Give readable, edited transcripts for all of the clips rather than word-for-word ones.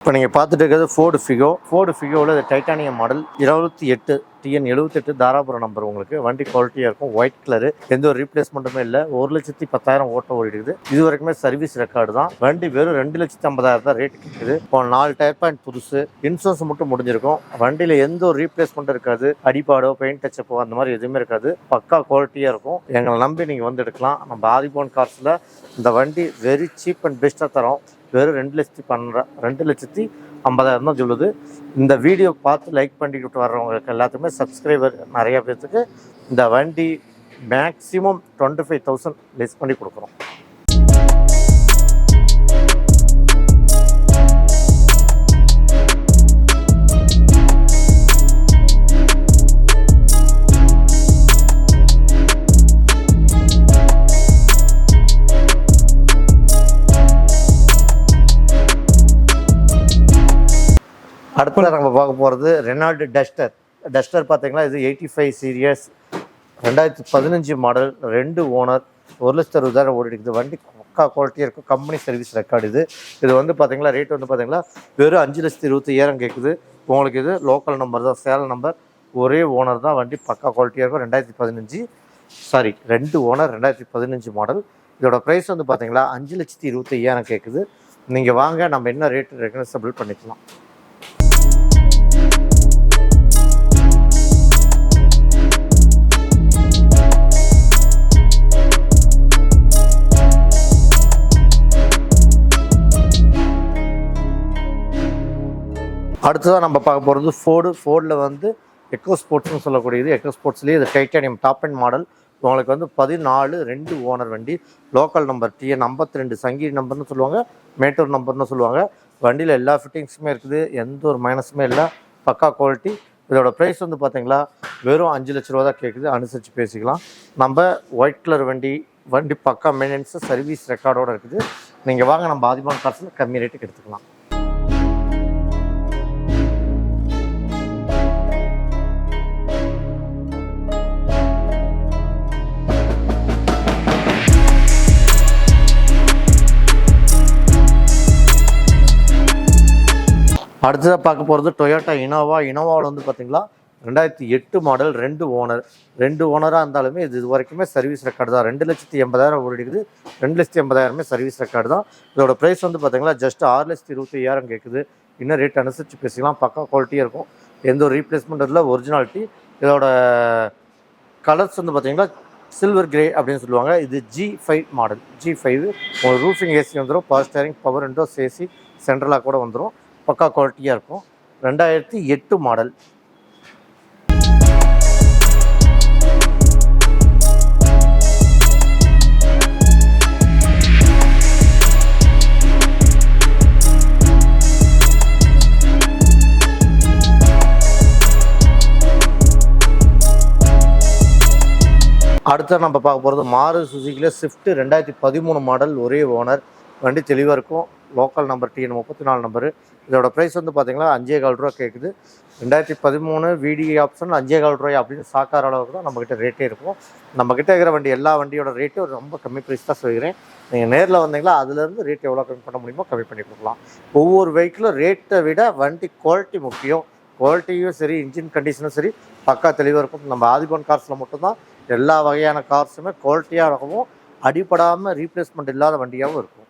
இப்போ நீங்கள் பார்த்துட்டு இருக்கிறது ஃபோர்டு ஃபிகோவில் இது titanium model 28 TN 78 Dharapuram number. உங்களுக்கு வண்டி குவாலிட்டியாக இருக்கும், ஒயிட் கலரு, எந்த ஒரு ரீப்ளேஸ்மெண்ட்டுமே இல்லை. 1,10,000 ஓட்ட ஓடிடுது. இது வரைக்குமே சர்வீஸ் ரெக்கார்டு தான். வண்டி வெறும் 2,50,000 தான் ரேட்டு கேட்குது. இப்போ 4 டயர் பாயிண்ட் புதுசு, இன்சூரன்ஸ் மட்டும் முடிஞ்சிருக்கும். வண்டியில் எந்த ஒரு ரீப்ளேஸ்மெண்ட்டும் இருக்காது, அடிப்பாடோ பெயிண்ட் டச்சப்போ அந்த மாதிரி எதுவுமே இருக்காது. பக்கா குவாலிட்டியாக இருக்கும். எங்களை நம்பி நீங்கள் வந்து எடுக்கலாம். நம்ம ஆதிபவன் கார்ஸில் இந்த வண்டி வெரி சீப் அண்ட் பெஸ்ட்டாக தரோம். வெறும் 2,50,000 தான் சொல்லுது. இந்த வீடியோ பார்த்து லைக் பண்ணிக்கிட்டு வர்றவங்களுக்கு எல்லாத்துக்குமே சப்ஸ்கிரைபர் நிறையா பேர்த்துக்கு இந்த வண்டி மேக்ஸிமம் 25,000 லெஸ் பண்ணி கொடுக்குறோம். அடுத்த நம்ம பார்க்க போகிறது ரெனால்டு டஸ்டர் பார்த்தீங்கன்னா இது 85 சீரியஸ் 2015 மாடல், 2 ஓனர், 1,60,000 ஓடிடுது. வண்டி பக்கா குவாலிட்டியாக இருக்கும். கம்பெனி சர்வீஸ் ரெக்கார்டு இது வந்து பார்த்தீங்கன்னா ரேட் வந்து பார்த்தீங்கன்னா வெறும் 5,25,000 கேட்குது. உங்களுக்கு இது லோக்கல் நம்பர் தான், சேலம் நம்பர், ஒரே ஓனர் தான். வண்டி பக்கா குவாலிட்டியாக இருக்கும். 2 ஓனர் 2015 மாடல். இதோட ப்ரைஸ் வந்து பார்த்தீங்கன்னா 5,25,000 கேட்குது. நீங்கள் வாங்க, நம்ம என்ன ரேட்டு ரெக்கனசபிள் பண்ணிக்கலாம். அடுத்ததான் நம்ம பார்க்க போகிறது ஃபோர்டில் வந்து எக்கோ ஸ்போர்ட்ஸ்னு சொல்லக்கூடியது. எக்கோ ஸ்போர்ட்ஸ்லேயே இது டைட்டானியம் டாப் அண்ட் மாடல். உங்களுக்கு வந்து 14 2 ஓனர் வண்டி, லோக்கல் நம்பர் TN 52 சங்கீரி நம்பர்னு சொல்லுவாங்க, மேட்டூர் நம்பர்னு சொல்லுவாங்க. வண்டியில் எல்லா ஃபிட்டிங்ஸுமே இருக்குது, எந்த ஒரு மைனஸுமே இல்லை, பக்கா குவாலிட்டி. இதோட ப்ரைஸ் வந்து பார்த்தீங்களா வெறும் 5 லட்ச ரூபா தான் கேட்குது. அனுசரித்து பேசிக்கலாம். நம்ம ஒயிட் கலர் வண்டி பக்கா மெயின்டெனன்ஸு சர்வீஸ் ரெக்கார்டோடு இருக்குது. நீங்கள் வாங்க, நம்ம ஆதிபவன் கார்ஸில் கம்மி ரேட்டுக்கு எடுத்துக்கலாம். அடுத்ததாக பார்க்க போகிறது டொயோட்டா இனோவாவில் வந்து பார்த்திங்களா 2008 மாடல், 2 ஓனராக இருந்தாலுமே இது வரைக்குமே சர்வீஸ் ரெக்கார்டு தான். 2,80,000 ஓடிடுது. 2,80,000 சர்வீஸ் ரெக்கார்டு தான். இதோட ப்ரைஸ் வந்து பார்த்திங்கன்னா ஜஸ்ட் 6,25,000 கேட்குது. இன்னும் ரேட் அனுசரித்து பேசிக்கலாம். பக்கா குவாலிட்டியாக இருக்கும், எந்த ஒரு ரீப்ளேஸ்மெண்ட் இல்லை, ஒரிஜினாலிட்டி. இதோட கலர்ஸ் வந்து பார்த்திங்கன்னா சில்வர் கிரே அப்படின்னு சொல்லுவாங்க. இது G5 மாடல். G5 உங்களுக்கு ரூஃபிங் ஏசி வந்துடும், power steering, power windows AC, சென்ட்ரலாக கூட வந்துடும். பக்கா குவாலிட்டியாக இருக்கும். 2008 மாடல். அடுத்த நம்ம பார்க்க போகிறது மாருதி சுசுகியில் ஸ்விஃப்ட் 2013 மாடல், ஒரே ஓனர். வண்டி தெளிவாக இருக்கும், லோக்கல் நம்பர் TN 34 நம்பரு. இதோட ப்ரைஸ் வந்து பார்த்தீங்கன்னா 5,15,000 ரூபா கேட்குது. 2013 VD ஆப்ஷன் 5,15,000 ரூபாய் அப்படின்னு சாக்கார அளவுக்கு தான் நம்மக்கிட்ட ரேட்டே இருக்கும். நம்மக்கிட்ட இருக்கிற வண்டி எல்லா வண்டியோட ரேட்டும் ரொம்ப கம்மி ப்ரைஸ் தான் சொல்கிறேன். நீங்கள் நேரில் வந்தீங்களா அதுலேருந்து ரேட் எவ்வளோ கம்மி பண்ண முடியுமோ கம்மி பண்ணி கொடுக்கலாம். ஒவ்வொரு வெஹிக்கிளும் ரேட்டை விட வண்டி குவாலிட்டி முக்கியம். குவாலிட்டியும் சரி, இன்ஜின் கண்டிஷனும் சரி, பக்கா தெளிவாக இருக்கும். நம்ம ஆதிபவன் கார்ஸில் மட்டும்தான் எல்லா வகையான கார்ஸுமே குவாலிட்டியாக இருக்கவும், அடிப்படாமல் ரீப்ளேஸ்மெண்ட் இல்லாத வண்டியாகவும் இருக்கும்.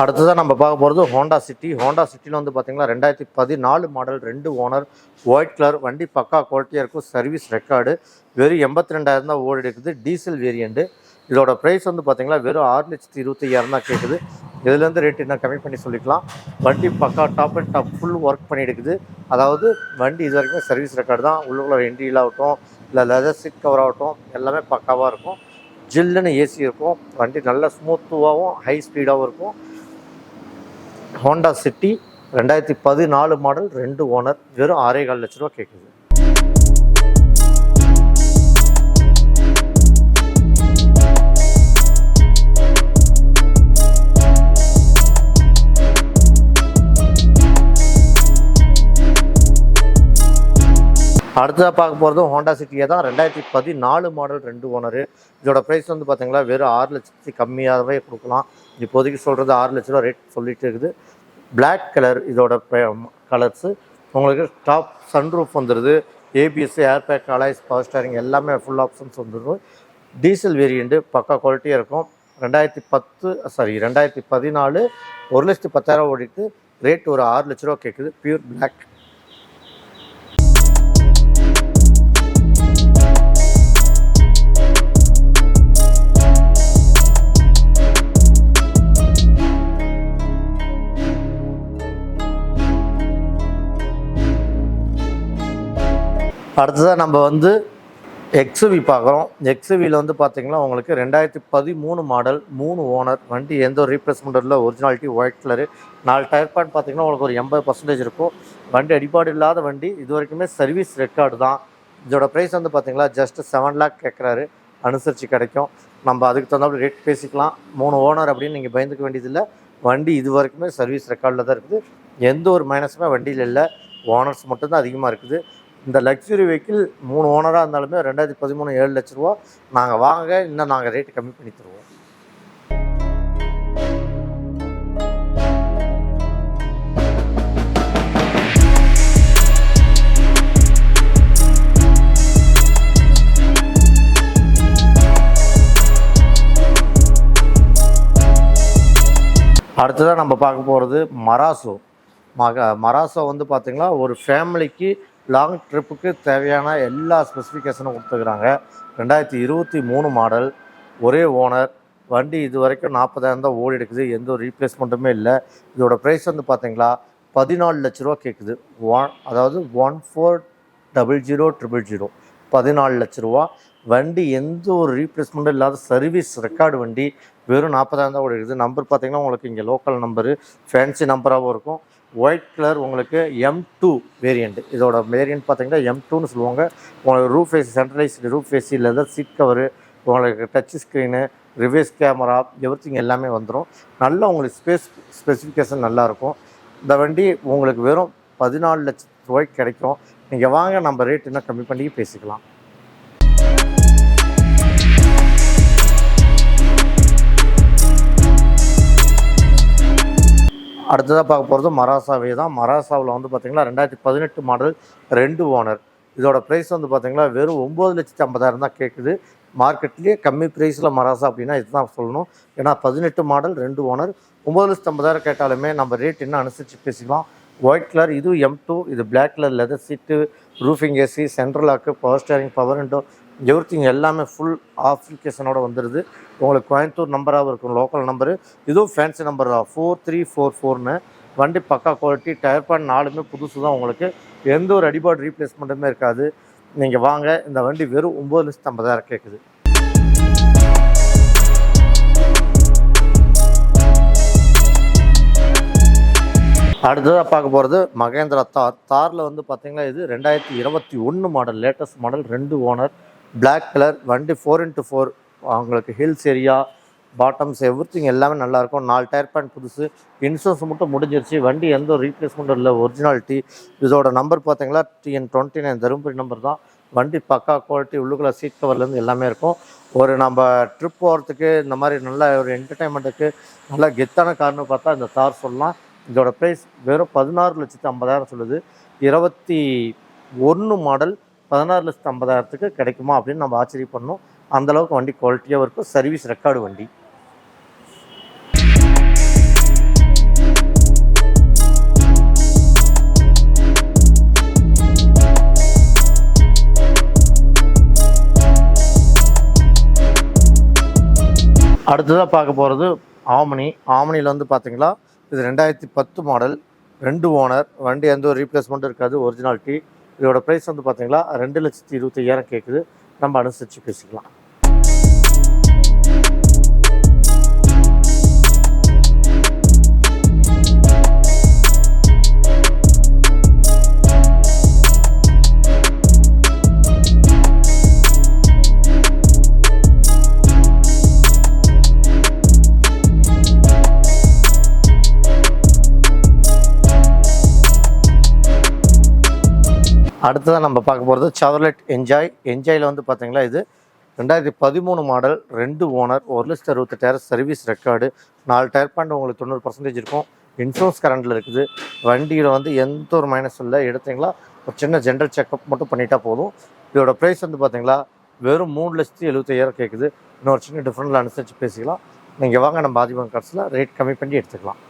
அடுத்ததான் நம்ம பார்க்க போகிறது ஹோண்டா சிட்டியில் வந்து பார்த்திங்கன்னா 2014 மாடல், 2 ஓனர், ஒயிட் கலர். வண்டி பக்கா குவாலிட்டியாக இருக்கும், சர்வீஸ் ரெக்கார்டு. வெறும் 82,000 தான் ஓடி இருக்குது. Diesel variant. இதோட ப்ரைஸ் வந்து பார்த்திங்கன்னா வெறும் 6,25,000 தான் கேட்குது. இதுலேருந்து ரேட் இன்னும் கம்மி பண்ணி சொல்லிக்கலாம். வண்டி பக்கா top and top full work பண்ணியிருக்குது. அதாவது வண்டி இது வரைக்கும் சர்வீஸ் ரெக்கார்டு தான். உள்ளுக்குள்ள என்ட்ரியில் ஆகட்டும், இல்லை லெதர் சீட் கவர் ஆகட்டும், எல்லாமே பக்காவாக இருக்கும். ஜில்லுன்னு ஏசி இருக்கும். வண்டி நல்லா ஸ்மூத்துவாகவும் ஹை ஸ்பீடாகவும் இருக்கும். ஹோண்டா சிட்டி 2014 மாடல், 2 ஓனர், வெறும் 6,15 லட்ச ரூபா கேட்குது. அடுத்ததாக பார்க்க போகிறது ஹோண்டா சிட்டியே தான். 2014 மாடல் 2 ஓனரு. இதோட ப்ரைஸ் வந்து பார்த்தீங்களா வெறும் 6 லட்சத்துக்கு கம்மியாகவே கொடுக்கலாம். இப்போதைக்கு சொல்கிறது 6 லட்ச ரூபா ரேட் சொல்லிட்டு இருக்குது. பிளாக் கலர் இதோட கலர்ஸு. உங்களுக்கு டாப் சன்ரூஃப் வந்துடுது. ABS, airbag, alloys, power steering எல்லாமே ஃபுல் ஆப்ஷன்ஸ் வந்துடும். டீசல் வேரியண்ட்டு பக்கா குவாலிட்டியாக இருக்கும். 2014 1,10,000 ஓடிட்டு ரேட் ஒரு 6 லட்ச ரூபா கேட்குது. Pure black. அடுத்ததாக நம்ம வந்து எக்ஸ்வி பார்க்குறோம். எக்ஸ்வியில் வந்து பார்த்திங்கன்னா உங்களுக்கு 2013 மாடல் 3 ஓனர். வண்டி எந்த ஒரு ரீப்ளேஸ்மெண்ட் இல்லை. Originality white colour. 4 tyre point பார்த்திங்கன்னா உங்களுக்கு ஒரு 80% இருக்கும். வண்டி அடிப்பாடு இல்லாத வண்டி. இது வரைக்குமே சர்வீஸ் ரெக்கார்டு தான். இதோட ப்ரைஸ் வந்து பார்த்திங்களா ஜஸ்ட் 7 லேக் கேட்குறாரு. அனுசரித்து கிடைக்கும். நம்ம அதுக்கு தகுந்தாப்புல ரேட் பேசிக்கலாம். 3 ஓனர் அப்படின்னு நீங்கள் பயந்துக்க வேண்டியதில்லை. வண்டி இது வரைக்குமே சர்வீஸ் ரெக்கார்டில் தான் இருக்குது. எந்த ஒரு மைனஸுமே வண்டியில் இல்லை. ஓனர்ஸ் மட்டும்தான் அதிகமாக இருக்குது. இந்த லக்ஸுரி வெஹிக்கிள் 3 ஓனராக இருந்தாலுமே 2013 7 லட்ச ரூபா. நாங்கள் வாங்க, இன்னும் நாங்கள் ரேட்டு கம்மி பண்ணி தருவோம். அடுத்ததாக நம்ம பார்க்க போகிறது மராசோ. மராசோ வந்து பார்த்திங்கன்னா ஒரு ஃபேமிலிக்கு லாங் ட்ரிப்புக்கு தேவையான எல்லா ஸ்பெசிஃபிகேஷனும் கொடுத்துக்கிறாங்க. 2023 மாடல், ஒரே ஓனர். வண்டி இது வரைக்கும் 40,000 தான் ஓடி எடுக்குது. எந்த ஒரு ரீப்ளேஸ்மெண்ட்டுமே இல்லை. இதோட ப்ரைஸ் வந்து பார்த்திங்களா 14 லட்ச ரூபா கேட்குது. அதாவது 14,00,000 14 லட்ச ரூபா. வண்டி எந்த ஒரு ரீப்ளேஸ்மெண்ட்டும் இல்லாத சர்வீஸ் ரெக்கார்டு வண்டி. வெறும் 40,000 தான் ஓடி இருக்குது. நம்பர் பார்த்திங்கன்னா உங்களுக்கு இங்கே லோக்கல் நம்பரு, ஃபேன்சி நம்பராகவும் இருக்கும். ஒயிட் கலர் உங்களுக்கு M2 வேரியண்ட்டு. இதோட வேரியண்ட் பார்த்திங்கன்னா M2ன்னு சொல்லுவாங்க. உங்களுக்கு roof AC, centralised roof AC, leather seat cover, உங்களுக்கு touch screen, reverse camera, everything எல்லாமே வந்துடும். நல்லா உங்களுக்கு ஸ்பெசிஃபிகேஷன் நல்லாயிருக்கும். இந்த வண்டி உங்களுக்கு வெறும் 14 லட்ச ரூபாய்க்கு கிடைக்கும். நீங்கள் வாங்க, நம்ம ரேட் இன்னும் கம்மி பண்ணி பேசிக்கலாம். அடுத்ததாக பார்க்க போகிறது மராசாவே தான். மராசாவில் வந்து பார்த்திங்கன்னா 2018 மாடல் 2 ஓனர். இதோட ப்ரைஸ் வந்து பார்த்திங்கன்னா வெறும் 9,50,000 தான் கேட்குது. மார்க்கெட்லேயே கம்மி ப்ரைஸில் மராசா அப்படின்னா இதுதான் சொல்லணும். ஏன்னா 18 மாடல் 2 ஓனர் 9,50,000 கேட்டாலுமே நம்ம ரேட் இன்னும் அனுசரித்து பேசிக்கலாம். ஒயிட் கலர், இது M2. இது black colour, leather seat, roofing AC, central lock, power steering, power window, everything எல்லாமே ஃபுல் அப்ளிகேஷனோட வந்துடுது. உங்களுக்கு கோயம்புத்தூர் நம்பராகவும் இருக்கும், லோக்கல் நம்பரு. இதுவும் ஃபேன்சி நம்பர் தான், 4344ன்னு. வண்டி பக்கா குவாலிட்டி. டயர் பாயிண்ட் 4மே புதுசு தான். உங்களுக்கு எந்த ஒரு அடிபாடு ரீப்ளேஸ்மெண்ட்டுமே இருக்காது. நீங்கள் வாங்க. இந்த வண்டி வெறும் 9,50,000 கேட்குது. அடுத்ததாக பார்க்க போகிறது மகேந்திரா தாரில் வந்து பார்த்திங்கன்னா இது 2021 model, latest model, 2 owner, black colour. வண்டி 4x4. அவங்களுக்கு ஹில்ஸ் ஏரியா, பாட்டம்ஸ், எவ்ரிதிங் எல்லாமே நல்லாயிருக்கும். 4 டயர் பாயிண்ட் புதுசு. இன்சூரன்ஸ் மட்டும் முடிஞ்சிருச்சு. வண்டி எந்த ஒரு ரீப்ளேஸ்மெண்ட்டும் இல்லை, ஒரிஜினாலிட்டி. இதோட நம்பர் பார்த்திங்கன்னா TN29 தருமபுரி நம்பர் தான். வண்டி பக்கா குவாலிட்டி. உள்ளுக்குள்ள சீட் கவர்லேருந்து எல்லாமே இருக்கும். ஒரு நம்ம ட்ரிப் போகிறதுக்கு இந்த மாதிரி நல்ல ஒரு என்டர்டைன்மெண்ட்டுக்கு நல்லா கெத்தான கார்னு பார்த்தா இந்த தார் சொல்லலாம். இதோட ப்ரைஸ் வெறும் 16,50,000 சொல்லுது. 21 மாடல் 16,50,000 கிடைக்குமா அப்படின்னு நம்ம ஆச்சரியப்படணும். அந்தளவுக்கு வண்டி குவாலிட்டியாக இருக்கும். சர்வீஸ் ரெக்கார்டு வண்டி. அடுத்ததாக பார்க்க போகிறது ஆமனியில் வந்து பார்த்திங்களா இது 2010 மாடல், 2 ஓனர். வண்டி எந்த ஒரு ரீப்ளேஸ்மெண்ட்டும் இருக்காது, ஒரிஜினாலிட்டி. இதோட ப்ரைஸ் வந்து பார்த்திங்களா 2,25,000 கேட்குது. நம்ம அனுசரித்து பேசிக்கலாம். அடுத்ததான் நம்ம பார்க்க போகிறது செவர்லெட் என்ஜாயில் வந்து பார்த்தீங்களா இது 2013 model, 2 owner, 1,68,000 service record, 4 tyre point உங்களுக்கு 90% இருக்கும். இன்சூரன்ஸ் கரண்டில் இருக்குது. வண்டியில் வந்து எந்த ஒரு மைனஸ் இல்லை. எடுத்தீங்களா ஒரு சின்ன ஜென்ரல் செக்அப் மட்டும் பண்ணிட்டா போதும். இதோட ப்ரைஸ் வந்து பார்த்தீங்களா வெறும் 3,75,000 கேட்குது. இன்னொரு சின்ன டிஃப்ரெண்டில் அனுசரித்து பேசிக்கலாம். நீங்கள் வாங்க நம்ம ஆதிபன் கார்ஸில் ரேட் கம்மி பண்ணி எடுத்துக்கலாம்.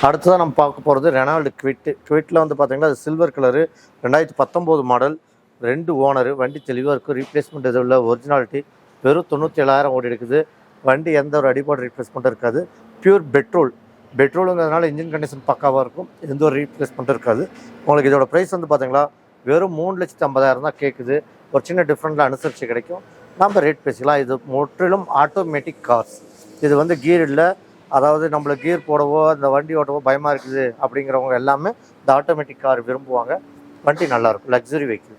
அடுத்ததான் நம்ம பார்க்க போகிறது ரெனால்டு குவிட்டில் வந்து பார்த்தீங்கன்னா அது சில்வர் கலரு, 2019 மாடல், 2 ஓனரு. வண்டி தெளிவாக இருக்கும். ரீப்ளேஸ்மெண்ட் எதுவும் இல்லை. ஒரிஜினாலிட்டி. வெறும் 97,000 ஓடி இருக்குது. வண்டி எந்த ஒரு அடிபாடு ரீப்ளேஸ்மெண்ட்டும் இருக்காது. பியூர் பெட்ரோலுங்கிறதுனால இன்ஜின் கண்டிஷன் பக்காவாக இருக்கும். எந்த ஒரு ரீப்ளேஸ்மெண்ட்டும் இருக்காது. உங்களுக்கு இதோட ப்ரைஸ் வந்து பார்த்தீங்களா வெறும் 3,50,000 தான் கேட்குது. ஒரு சின்ன டிஃப்ரெண்ட்டில் அனுசரித்து கிடைக்கும். நம்ம ரேட் பேசிக்கலாம். இது முற்றிலும் ஆட்டோமேட்டிக் கார்ஸ். இது வந்து கீர் இல்லை. அதாவது நம்மளை கீர் போடவோ அந்த வண்டி ஓட்டவோ பயமாக இருக்குது அப்படிங்கிறவங்க எல்லாமே இந்த ஆட்டோமேட்டிக் கார் விரும்புவாங்க. வண்டி நல்லாயிருக்கும். Luxury vehicle.